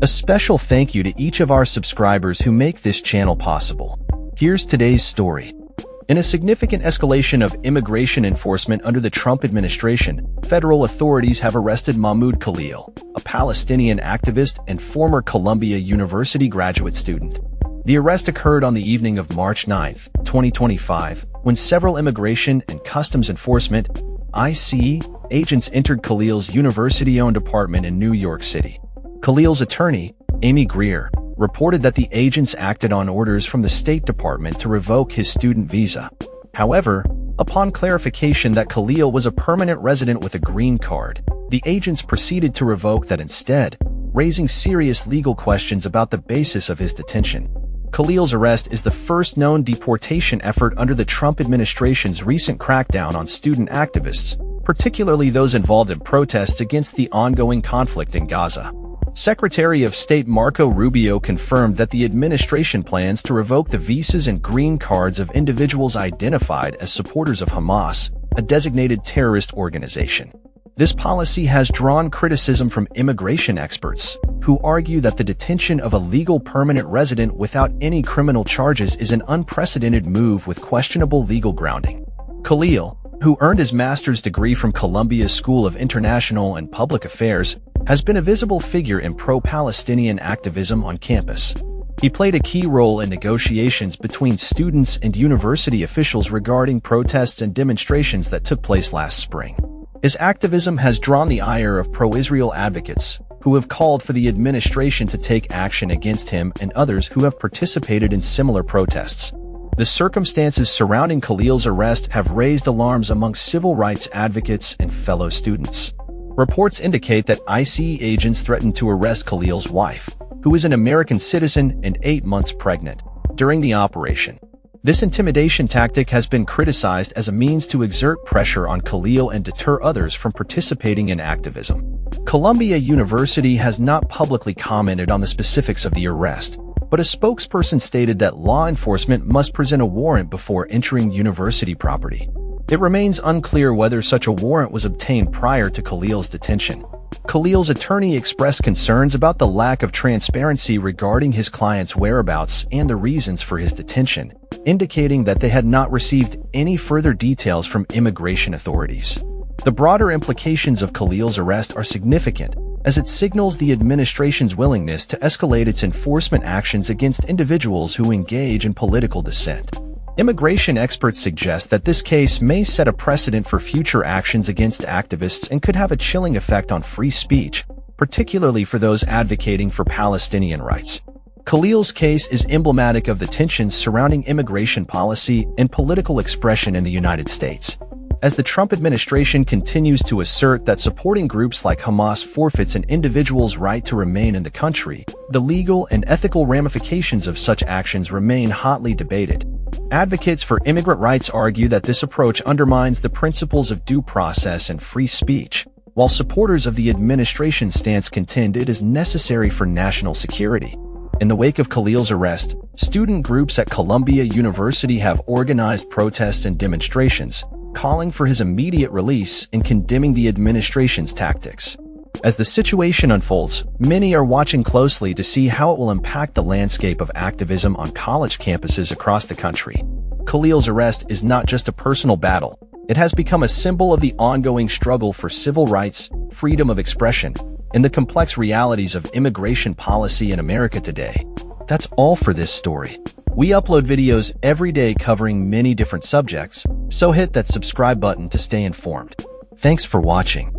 A special thank you to each of our subscribers who make this channel possible. Here's today's story. In a significant escalation of immigration enforcement under the Trump administration, federal authorities have arrested Mahmoud Khalil, a Palestinian activist and former Columbia University graduate student. The arrest occurred on the evening of March 9, 2025, when several immigration and customs enforcement (ICE) agents entered Khalil's university-owned apartment in New York City. Khalil's attorney, Amy Greer, reported that the agents acted on orders from the State Department to revoke his student visa. However, upon clarification that Khalil was a permanent resident with a green card, the agents proceeded to revoke that instead, raising serious legal questions about the basis of his detention. Khalil's arrest is the first known deportation effort under the Trump administration's recent crackdown on student activists, particularly those involved in protests against the ongoing conflict in Gaza. Secretary of State Marco Rubio confirmed that the administration plans to revoke the visas and green cards of individuals identified as supporters of Hamas, a designated terrorist organization. This policy has drawn criticism from immigration experts, who argue that the detention of a legal permanent resident without any criminal charges is an unprecedented move with questionable legal grounding. Khalil, who earned his master's degree from Columbia's School of International and Public Affairs, has been a visible figure in pro-Palestinian activism on campus. He played a key role in negotiations between students and university officials regarding protests and demonstrations that took place last spring. His activism has drawn the ire of pro-Israel advocates, who have called for the administration to take action against him and others who have participated in similar protests. The circumstances surrounding Khalil's arrest have raised alarms among civil rights advocates and fellow students. Reports indicate that ICE agents threatened to arrest Khalil's wife, who is an American citizen and 8 months pregnant, during the operation. This intimidation tactic has been criticized as a means to exert pressure on Khalil and deter others from participating in activism. Columbia University has not publicly commented on the specifics of the arrest, but a spokesperson stated that law enforcement must present a warrant before entering university property. It remains unclear whether such a warrant was obtained prior to Khalil's detention. Khalil's attorney expressed concerns about the lack of transparency regarding his client's whereabouts and the reasons for his detention, indicating that they had not received any further details from immigration authorities. The broader implications of Khalil's arrest are significant, as it signals the administration's willingness to escalate its enforcement actions against individuals who engage in political dissent. Immigration experts suggest that this case may set a precedent for future actions against activists and could have a chilling effect on free speech, particularly for those advocating for Palestinian rights. Khalil's case is emblematic of the tensions surrounding immigration policy and political expression in the United States. As the Trump administration continues to assert that supporting groups like Hamas forfeits an individual's right to remain in the country, the legal and ethical ramifications of such actions remain hotly debated. Advocates for immigrant rights argue that this approach undermines the principles of due process and free speech, while supporters of the administration's stance contend it is necessary for national security. In the wake of Khalil's arrest, student groups at Columbia University have organized protests and demonstrations, calling for his immediate release and condemning the administration's tactics. As the situation unfolds, many are watching closely to see how it will impact the landscape of activism on college campuses across the country. Khalil's arrest is not just a personal battle. It has become a symbol of the ongoing struggle for civil rights, freedom of expression, and the complex realities of immigration policy in America today. That's all for this story. We upload videos every day covering many different subjects, so hit that subscribe button to stay informed. Thanks for watching.